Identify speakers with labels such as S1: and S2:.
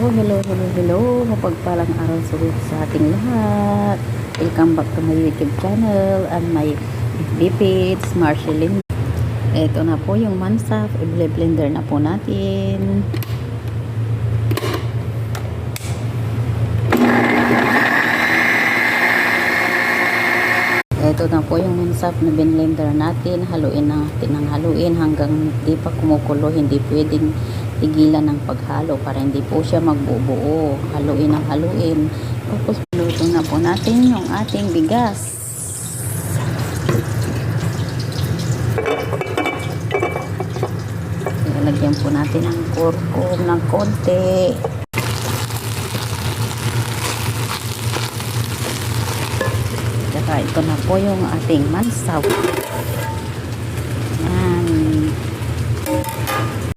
S1: Hello. Mapagpalang araw sa ating lahat. Welcome back to my YouTube channel and my FB page, Marceline. Ito na po yung mansaf. I-blender na po natin. Ito na po yung mansaf na blender natin. Haluin natin ng haluin hanggang hindi pa kumukulo. Hindi pwedeng tigilan ng paghalo para hindi po siya magbubuo. Haluin ng haluin. Tapos luto na po natin yung ating bigas. Lagyan po natin ng kurkum ng konti. Saka ito na po yung ating mansaf.